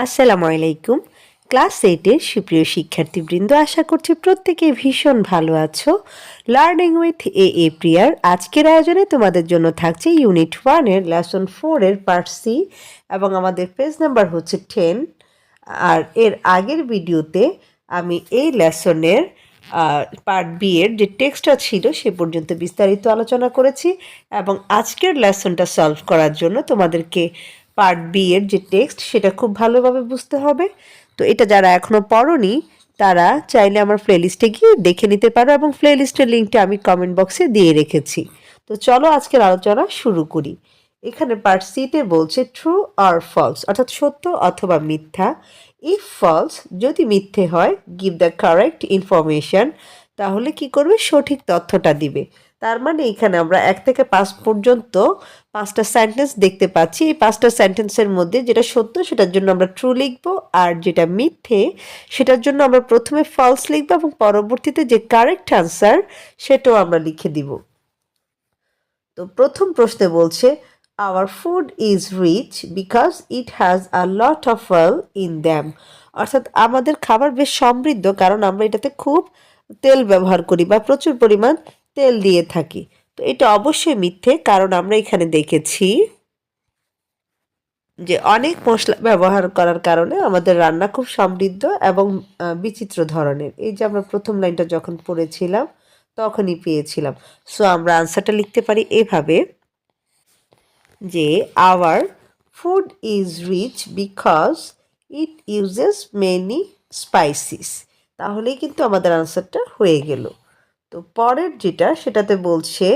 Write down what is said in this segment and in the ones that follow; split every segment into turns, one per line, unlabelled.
আসসালামু আলাইকুম। ক্লাস 8 এর সুপ্রিয় শিক্ষার্থীবৃন্দ, আশা করছি প্রত্যেকেই ভীষণ ভালো আছো। লার্নিং উইথ এ প্রিয়ার আজকের আয়োজনে তোমাদের জন্য থাকছে ইউনিট 1 এর লেসন 4 এর পার্ট সি এবং আমাদের পেজ নাম্বার হচ্ছে 10। আর এর আগের ভিডিওতে আমি এই লেসনের পার্ট বি এর যে টেক্সটটা ছিল সে পর্যন্ত বিস্তারিত আলোচনা করেছি এবং আজকের লেসনটা সলভ করার জন্য তোমাদেরকে পার্ট বি এর যে টেক্সট সেটা খুব ভালোভাবে বুঝতে হবে। তো এটা যারা এখনও পড়োনি তারা চাইলে আমার প্লেলিস্টে গিয়ে দেখে নিতে পারো এবং প্লেলিস্টের লিঙ্কটা আমি কমেন্ট বক্সে দিয়ে রেখেছি। তো চলো আজকের আলোচনা শুরু করি। এখানে পার্ট সিতে বলছে ট্রু অর ফলস, অর্থাৎ সত্য অথবা মিথ্যা। ইফ ফলস, যদি মিথ্যে হয়, গিভ দ্য কারেক্ট ইনফরমেশন, তাহলে কি করবে, সঠিক তথ্যটা দিবে। তার মানে এখানে আমরা 1 থেকে 5 পর্যন্ত 5টা সেন্টেন্স দেখতে পাচ্ছি। এই 5টা সেন্টেন্সের মধ্যে যেটা সত্য সেটার জন্য আমরা ট্রু লিখবো, আর যেটা মিথ্যে সেটার জন্য আমরা প্রথমে ফলস লিখবো এবং পরবর্তীতে যে কারেক্ট আনসার সেটাও আমরা লিখে দিব। তো প্রথম প্রশ্নে বলছে our food is rich because it has a lot of oil in them, অর্থাৎ আমাদের খাবার বেশ সমৃদ্ধ কারণ আমরা এটাতে খুব তেল ব্যবহার করি বা প্রচুর পরিমাণ তেল দিয়ে থাকি। তো এটা অবশ্যই মিথ্যে, কারণ আমরা এখানে দেখেছি যে অনেক মশলা ব্যবহার করার কারণে আমাদের রান্না খুব সমৃদ্ধ এবং বিচিত্র ধরনের। এই যে আমরা প্রথম লাইনটা যখন পড়েছিলাম তখনই পেয়েছিলাম। সো আমরা আনসারটা লিখতে পারি এভাবে যে our food is rich because it uses many spices, তাহলেই কিন্তু আমাদের আনসারটা হয়ে গেল। তো পরের যেটা সেটাতে বলছে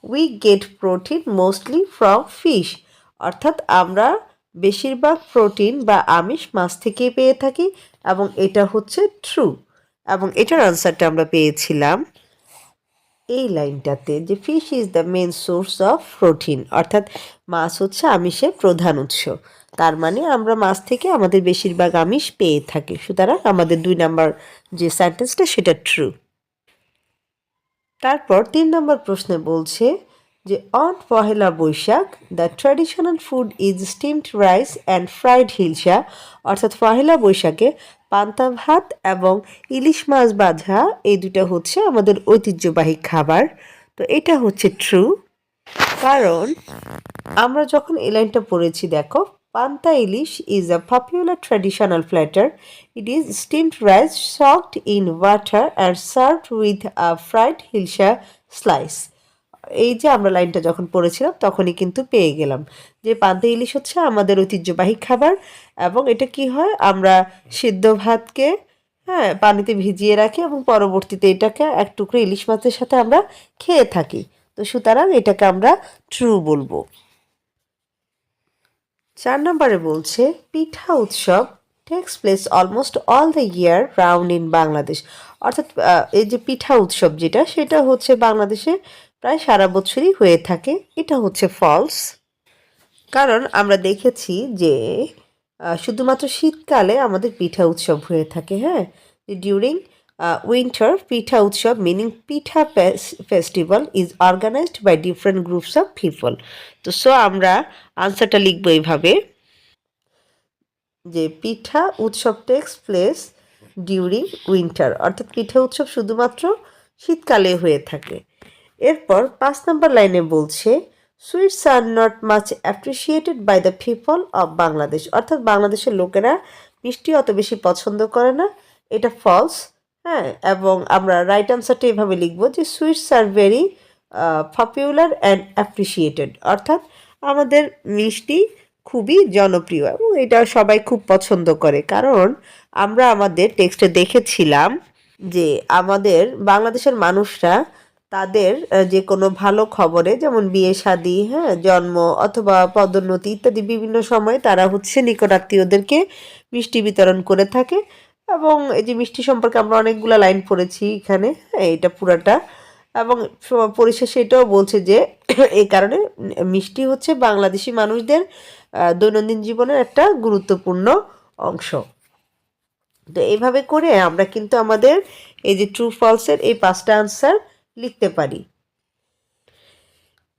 we get protein mostly from fish, অর্থাৎ আমরা বেশিরভাগ প্রোটিন বা আমিষ মাছ থেকেই পেয়ে থাকি এবং এটা হচ্ছে ট্রু। এবং এটার আনসারটা আমরা পেয়েছিলাম এই লাইনটাতে যে fish is the main source of protein, অর্থাৎ মাছ হচ্ছে আমিষের প্রধান উৎস। তার মানে আমরা মাছ থেকে আমাদের বেশিরভাগ আমিষ পেয়ে থাকি, সুতরাং আমাদের 2 নাম্বার যে সেন্টেন্সটা সেটা ট্রু। তারপর 3 নম্বর প্রশ্নে বলছে যে on Pohela Boishakh the traditional food is steamed rice and fried hilsa, অর্থাৎ পহেলা বৈশাখে পান্তা ভাত এবং ইলিশ মাছ ভাজা এই দুটা হচ্ছে আমাদের ঐতিহ্যবাহী খাবার। তো এটা হচ্ছে ট্রু, কারণ আমরা যখন এই লাইনটা পড়েছি দেখো, panta ilish is a popular traditional platter, it is steamed rice soaked in water and served with a fried hilsa slice. এই যে আমরা লাইনটা যখন পড়েছিলাম তখনই কিন্তু পেয়ে গেলাম যে পান্তা ইলিশ হচ্ছে আমাদের ঐতিহ্যবাহী খাবার এবং এটা কি হয়, আমরা সিদ্ধ ভাতকে পানিতে ভিজিয়ে রাখি এবং পরবর্তীতে এটাকে এক টুকরো ইলিশ মাছের সাথে আমরা খেয়ে থাকি। তো সুতরাং এটাকে আমরা ট্রু বলবো। 4 নম্বরে বলছে পিঠা উৎসব takes place almost all the year round in Bangladesh, অর্থাৎ এই যে পিঠা উৎসব যেটা সেটা হচ্ছে বাংলাদেশে প্রায় সারা বছরই হয়ে থাকে। এটা হচ্ছে ফলস, কারণ আমরা দেখেছি যে শুধুমাত্র শীতকালে আমাদের পিঠা উৎসব হয়ে থাকে। During winter pitha utsab meaning pitha festival is organised by different groups of people. তো সো আমরা আনসারটা লিখবো এইভাবে যে পিঠা উৎসব টেক্স প্লেস ডিউরিং উইন্টার, অর্থাৎ পিঠা উৎসব শুধুমাত্র শীতকালে হয়ে থাকে। এরপর 5 নম্বর লাইনে বলছে sweets are not much appreciated by the people of Bangladesh, অর্থাৎ বাংলাদেশের লোকেরা মিষ্টি অত বেশি পছন্দ করে না। এটা ফলস। এবং আমরা রাইট আনসারটা এভাবে লিখবো যে sweets are very popular and appreciated, অর্থাৎ আমাদের মিষ্টি খুবই জনপ্রিয় এবং এটা সবাই খুব পছন্দ করে, কারণ আমরা আমাদের টেক্সটে দেখেছিলাম যে আমাদের বাংলাদেশের মানুষরা তাদের যে কোনো ভালো খবরে যেমন বিয়ে শাদী, জন্ম অথবা পদোন্নতি ইত্যাদি বিভিন্ন সময় তারা হচ্ছে নিকটাত্মীয়দেরকে মিষ্টি বিতরণ করে থাকে। এবং এই যে মিষ্টি সম্পর্কে আমরা অনেকগুলো লাইন পড়েছি এখানে, এটা পুরাটা। এবং পরিশেষে এটাও বলছে যে এই কারণে মিষ্টি হচ্ছে বাংলাদেশি মানুষদের দৈনন্দিন জীবনের একটা গুরুত্বপূর্ণ অংশ। তো এইভাবে করে আমরা কিন্তু আমাদের এই যে ট্রু ফলসের এই 5টা আনসার লিখতে পারি।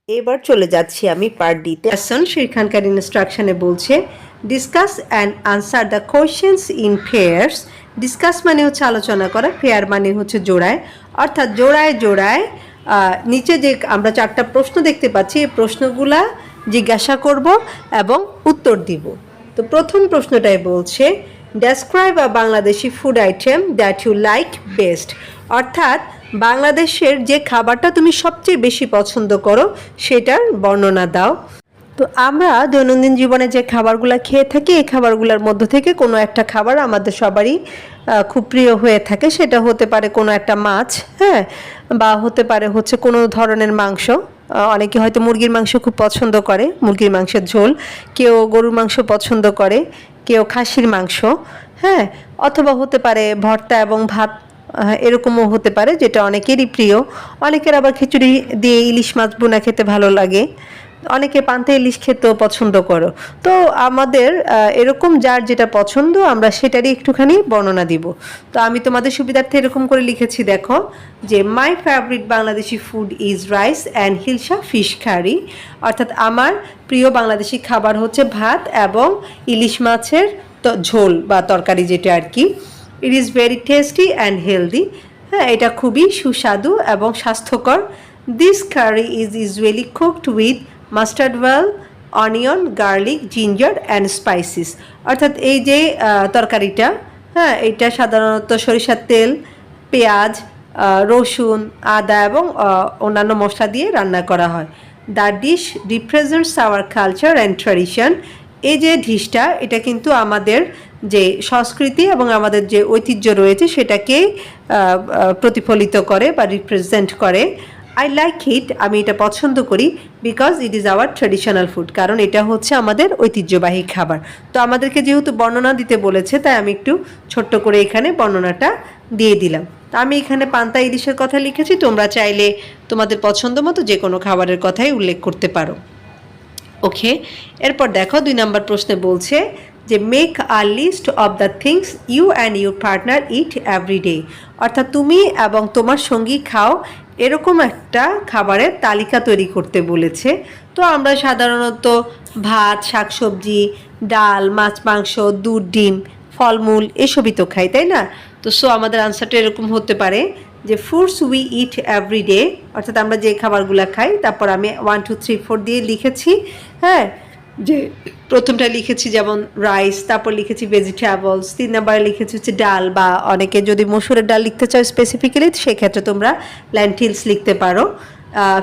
এবার চলে যাচ্ছি আমি পার্ট ডিতে। সেখানকার ইনস্ট্রাকশনে বলছে discuss and answer the questions in pairs. Discuss মানে হচ্ছে আলোচনা করা, পেয়ার মানে হচ্ছে জোড়ায়, অর্থাৎ জোড়ায় জোড়ায় নিচে যে আমরা 4টা প্রশ্ন দেখতে পাচ্ছি এই প্রশ্নগুলা জিজ্ঞাসা করব এবং উত্তর দিব। তো প্রথম প্রশ্নটাই বলছে describe a Bangladeshi food item that you like best, অর্থাৎ বাংলাদেশের যে খাবারটা তুমি সবচেয়ে বেশি পছন্দ করো সেটার বর্ণনা দাও। তো আমরা দৈনন্দিন জীবনে যে খাবারগুলো খেয়ে থাকি এই খাবারগুলোর মধ্য থেকে কোনো একটা খাবার আমাদের সবারই খুব প্রিয় হয়ে থাকে। সেটা হতে পারে কোনো একটা মাছ, হ্যাঁ, বা হতে পারে হচ্ছে কোনো ধরনের মাংস। অনেকে হয়তো মুরগির মাংস খুব পছন্দ করে, মুরগির মাংসের ঝোল, কেউ গরুর মাংস পছন্দ করে, কেউ খাসির মাংস, হ্যাঁ, অথবা হতে পারে ভর্তা এবং ভাত, এরকমও হতে পারে যেটা অনেকেরই প্রিয়। অনেকের আবার খিচুড়ি দিয়ে ইলিশ মাছ বোনা খেতে ভালো লাগে, অনেকে পান্তা ইলিশ খেতেও পছন্দ করো। তো আমাদের এরকম যার যেটা পছন্দ আমরা সেটারই একটুখানি বর্ণনা দিব। তো আমি তোমাদের সুবিধার্থে এরকম করে লিখেছি, দেখো যে my favourite Bangladeshi food is rice and hilsa fish curry, অর্থাৎ আমার প্রিয় বাংলাদেশি খাবার হচ্ছে ভাত এবং ইলিশ মাছের ঝোল বা তরকারি, যেটা আর কি। It is very tasty and healthy, হ্যাঁ, এটা খুবই সুস্বাদু এবং স্বাস্থ্যকর। This curry is usually cooked with mustard oil, onion, garlic, ginger and spices, অর্থাৎ এই যে তরকারিটা, হ্যাঁ, এটা সাধারণত সরিষার তেল, পেঁয়াজ, রসুন, আদা এবং অন্যান্য মশলা দিয়ে রান্না করা হয়। The dish represents hour culture and tradition, এই যে ডিশটা এটা কিন্তু আমাদের যে সংস্কৃতি এবং আমাদের যে ঐতিহ্য রয়েছে সেটাকে প্রতিফলিত করে বা রিপ্রেজেন্ট করে। আই লাইক ইট, আমি এটা পছন্দ করি, because it is our traditional food, কারণ এটা হচ্ছে আমাদের ঐতিহ্যবাহী খাবার। তো আমাদেরকে যেহেতু বর্ণনা দিতে বলেছে তাই আমি একটু ছোট্ট করে এখানে বর্ণনাটা দিয়ে দিলাম। তো আমি এখানে পান্তা ইলিশের কথা লিখেছি, তোমরা চাইলে তোমাদের পছন্দ মতো যে কোনো খাবারের কথাই উল্লেখ করতে পারো। ওকে, এরপর দেখো 2 নম্বর প্রশ্নে বলছে যে make a list of the things you and your partner eat everyday, অর্থাৎ তুমি এবং তোমার সঙ্গী খাও এরকম একটা খাবারের তালিকা তৈরি করতে বলেছে। তো আমরা সাধারণত ভাত, শাকসবজি, ডাল, মাছ, মাংস, দুধ, ডিম, ফলমূল এসবই তো খাই, তাই না? তো আমাদের আনসারটা এরকম হতে পারে যে ফুডস উই ইট এভরিডে, অর্থাৎ আমরা যে খাবারগুলো খাই। তারপর আমি 1 2 3 4 দিয়ে লিখেছি, হ্যাঁ, যে প্রথমটা লিখেছি যেমন রাইস, তারপর লিখেছি ভেজিটেবলস, 3 নম্বরে লিখেছি হচ্ছে ডাল, বা অনেকে যদি মসুরের ডাল লিখতে চাও স্পেসিফিক্যালি সেক্ষেত্রে তোমরা ল্যান্টিলস লিখতে পারো,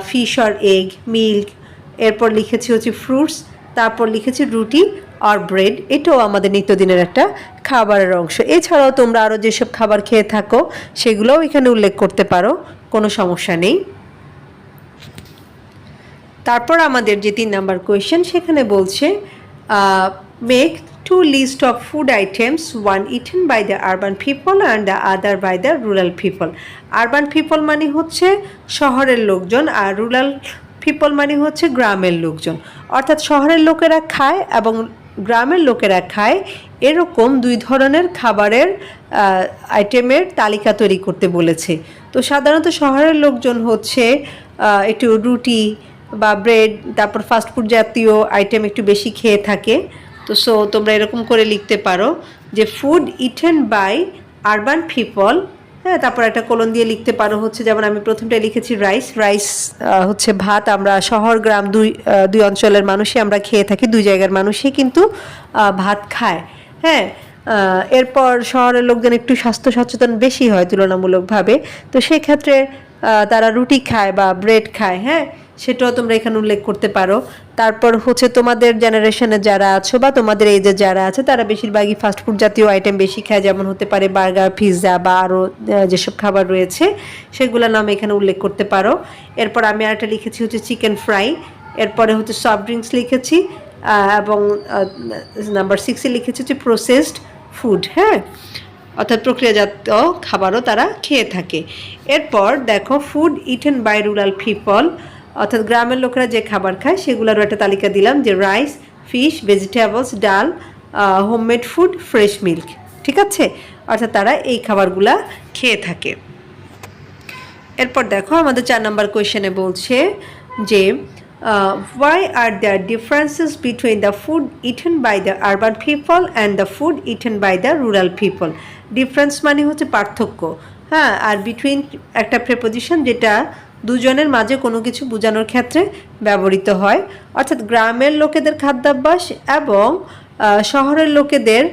ফিশ অর এগ, মিল্ক, এরপর লিখেছি হচ্ছে ফ্রুটস, তারপর লিখেছি রুটি আর ব্রেড, এটাও আমাদের নিত্যদিনের একটা খাবারের অংশ। এছাড়াও তোমরা আরও যেসব খাবার খেয়ে থাকো সেগুলোও এখানে উল্লেখ করতে পারো, কোনো সমস্যা নেই। তারপর আমাদের যে 3 নম্বর কোয়েশ্চেন সেখানে বলছে make 2 list of food items, one eaten by the urban people and the other by the rural people. Urban people মানে হচ্ছে শহরের লোকজন, আর রুরাল পিপল মানে হচ্ছে গ্রামের লোকজন, অর্থাৎ শহরের লোকেরা খায় এবং গ্রামের লোকেরা খায় এরকম 2 ধরনের খাবারের আইটেমের তালিকা তৈরি করতে বলেছে। তো সাধারণত শহরের লোকজন হচ্ছে একটু রুটি বা ব্রেড, তারপর ফাস্টফুড জাতীয় আইটেম একটু বেশি খেয়ে থাকে। তো তোমরা এরকম করে লিখতে পারো যে food eaten by urban people, হ্যাঁ, তারপর একটা কোলন দিয়ে লিখতে পারো হচ্ছে, যেমন আমি প্রথমটায় লিখেছি রাইস। রাইস হচ্ছে ভাত, আমরা শহর গ্রাম দুই অঞ্চলের মানুষই আমরা খেয়ে থাকি, 2 জায়গার মানুষই কিন্তু ভাত খায়, হ্যাঁ। এরপর শহরের লোকজন একটু স্বাস্থ্য সচেতন বেশি হয় তুলনামূলকভাবে, তো সেক্ষেত্রে তারা রুটি খায় বা ব্রেড খায়, হ্যাঁ, সেটাও তোমরা এখানে উল্লেখ করতে পারো। তারপর হচ্ছে তোমাদের জেনারেশনে যারা আছো বা তোমাদের এজে যারা আছে তারা বেশিরভাগই ফাস্টফুড জাতীয় আইটেম বেশি খায়, যেমন হতে পারে বার্গার, পিৎজা বা আরও যেসব খাবার রয়েছে সেগুলোর নাম এখানে উল্লেখ করতে পারো। এরপর আমি আরেকটা লিখেছি হচ্ছে চিকেন ফ্রাই, এরপরে হচ্ছে সফট ড্রিঙ্কস লিখেছি, এবং নাম্বার 6-এ লিখেছি হচ্ছে প্রসেসড ফুড, হ্যাঁ, অর্থাৎ প্রক্রিয়াজাত খাবারও তারা খেয়ে থাকে। এরপর দেখো food eaten by rural people, অর্থাৎ গ্রামের লোকেরা যে খাবার খায় সেগুলোরও একটা তালিকা দিলাম, যে রাইস, ফিশ, ভেজিটেবলস, ডাল, হোমমেড ফুড, ফ্রেশ মিল্ক, ঠিক আছে, অর্থাৎ তারা এই খাবারগুলা খেয়ে থাকে। এরপর দেখো আমাদের 4 নম্বর কোয়েশ্চেনে বলছে যে why are there differences between the food eaten by the urban people and the food eaten by the rural people? Difference মানে হচ্ছে পার্থক্য, হ্যাঁ, আর বিটুইন একটা প্রেপোজিশন যেটা দুজনের মাঝে কোনো কিছু বোঝানোর ক্ষেত্রে ব্যবহৃত হয়। অর্থাৎ গ্রামের লোকেদের খাদ্যাভ্যাস এবং শহরের লোকেদের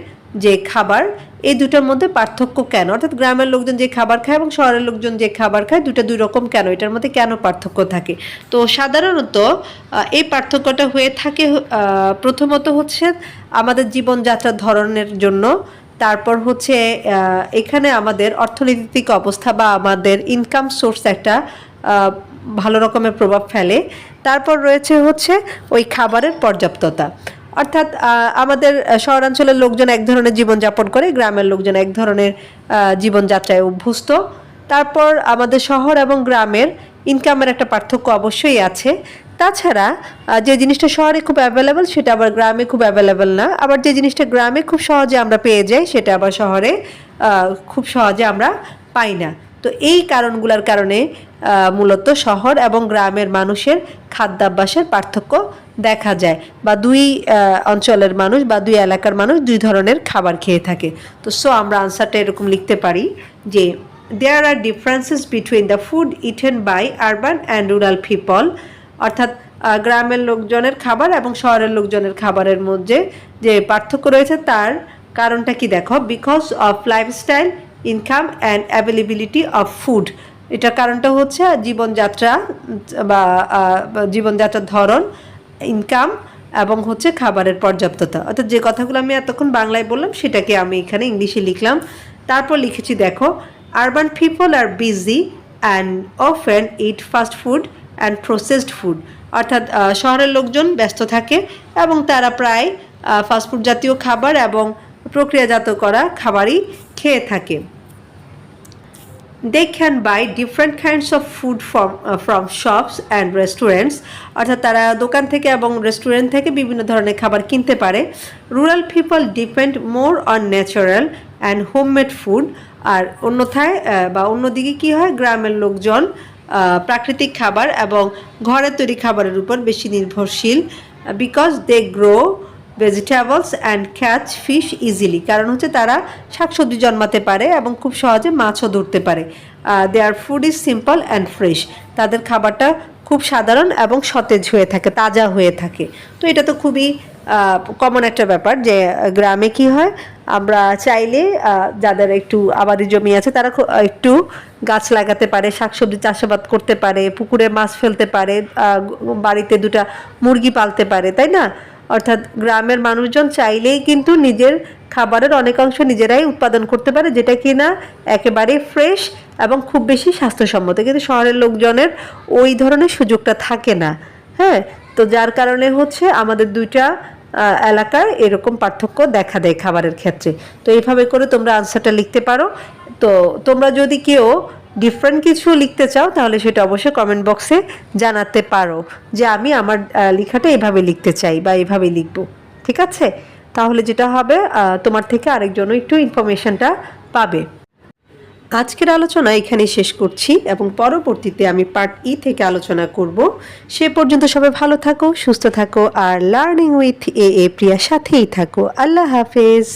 যে খাবার, এই দুটার মধ্যে পার্থক্য কেন, অর্থাৎ গ্রামের লোকজন যে খাবার খায় এবং শহরের লোকজন যে খাবার খায় দুটা দুই রকম কেন, এটার মধ্যে কেন পার্থক্য থাকে। তো সাধারণত এই পার্থক্যটা হয়ে থাকে প্রথমত হচ্ছে আমাদের জীবনযাত্রার ধরনের জন্য, তারপর হচ্ছে এখানে আমাদের অর্থনৈতিক অবস্থা বা আমাদের ইনকাম সোর্স একটা ভালো রকমের প্রভাব ফেলে। তারপর রয়েছে হচ্ছে ওই খাবারের পর্যাপ্ততা, অর্থাৎ আমাদের শহরাঞ্চলের লোকজন এক ধরনের জীবনযাপন করে, গ্রামের লোকজন এক ধরনের জীবনযাত্রায় অভ্যস্ত। তারপর আমাদের শহর এবং গ্রামের ইনকামের একটা পার্থক্য অবশ্যই আছে। তাছাড়া যে জিনিসটা শহরে খুব অ্যাভেলেবেল সেটা আবার গ্রামে খুব অ্যাভেলেবেল না, আবার যে জিনিসটা গ্রামে খুব সহজে আমরা পেয়ে যাই সেটা আবার শহরে খুব সহজে আমরা পাই না। তো এই কারণগুলোর কারণে মূলত শহর এবং গ্রামের মানুষের খাদ্যাভ্যাসের পার্থক্য দেখা যায়, বা দুই অঞ্চলের মানুষ বা দুই এলাকার মানুষ দুই ধরনের খাবার খেয়ে থাকে। তো আমরা আনসারটা এরকম লিখতে পারি যে there are differences between the food eaten by urban and rural people, অর্থাৎ গ্রামের লোকজনের খাবার এবং শহরের লোকজনের খাবারের মধ্যে যে পার্থক্য রয়েছে তার কারণটা কি দেখো, because of lifestyle, income and availability of food. এটার কারণটা হচ্ছে জীবনযাত্রা বা জীবনযাত্রার ধরন, ইনকাম এবং হচ্ছে খাবারের পর্যাপ্ততা। অর্থাৎ যে কথাগুলো আমি এতক্ষণ বাংলায় বললাম সেটাকে আমি এখানে ইংলিশে লিখলাম। তারপর লিখেছি দেখো, urban people are busy and often eat fast food and processed food, অর্থাৎ শহরের লোকজন ব্যস্ত থাকে এবং তারা প্রায় ফাস্টফুড জাতীয় খাবার এবং প্রক্রিয়াজাত করা খাবারই খেয়ে থাকে। They can buy different kinds of food from shops and restaurants, অর্থাৎ তারা দোকান থেকে এবং রেস্টুরেন্ট থেকে বিভিন্ন ধরনের খাবার কিনতে পারে। Rural people depend more on natural and homemade food, আর অন্যথায় বা অন্যদিকে কি হয়, গ্রামের লোকজন প্রাকৃতিক খাবার এবং ঘরের তৈরি খাবারের উপর বেশি নির্ভরশীল। Because they grow vegetables and catch fish easily, কারণ হচ্ছে তারা শাকসবজি জন্মাতে পারে এবং খুব সহজে মাছও ধরতে পারে। Their food is simple and fresh, তাদের খাবারটা খুব সাধারণ এবং সতেজ হয়ে থাকে, তাজা হয়ে থাকে। তো এটা তো খুবই কমন একটা ব্যাপার যে গ্রামে কি হয়, আমরা চাইলে যাদের একটু আবাদি জমি আছে তারা একটু গাছ লাগাতে পারে, শাকসবজি চাষাবাদ করতে পারে, পুকুরে মাছ ফেলতে পারে, বাড়িতে দুটা মুরগি পালতে পারে, তাই না? অর্থাৎ গ্রামের মানুষজন চাইলেই কিন্তু নিজের খাবারের অনেকাংশ নিজেরাই উৎপাদন করতে পারে, যেটা কি না একেবারে ফ্রেশ এবং খুব বেশি স্বাস্থ্যসম্মত। কিন্তু শহরের লোকজনের ওই ধরনের সুযোগটা থাকে না, হ্যাঁ। তো যার কারণে হচ্ছে আমাদের দুইটা এলাকায় এরকম পার্থক্য দেখা দেয় খাবারের ক্ষেত্রে। তো এইভাবে করে তোমরা আনসারটা লিখতে পারো। তো তোমরা যদি কেউ ডিফারেন্ট কিছু লিখতে চাও তাহলে সেটা অবশ্যই কমেন্ট বক্সে জানাতে পারো যে আমি আমার লেখাটা এভাবে লিখতে চাই বা এভাবে লিখব, ঠিক আছে? তাহলে যেটা হবে তোমার থেকে আরেকজনও একটু ইনফরমেশনটা পাবে। আজকের আলোচনা এখানে শেষ করছি এবং পরবর্তীতে আমি পার্ট ই থেকে আলোচনা করব। সে পর্যন্ত সবাই ভালো থাকো, সুস্থ থাকো আর লার্নিং উইথ এ প্রিয়ার সাথেই থাকো। আল্লাহ হাফেজ।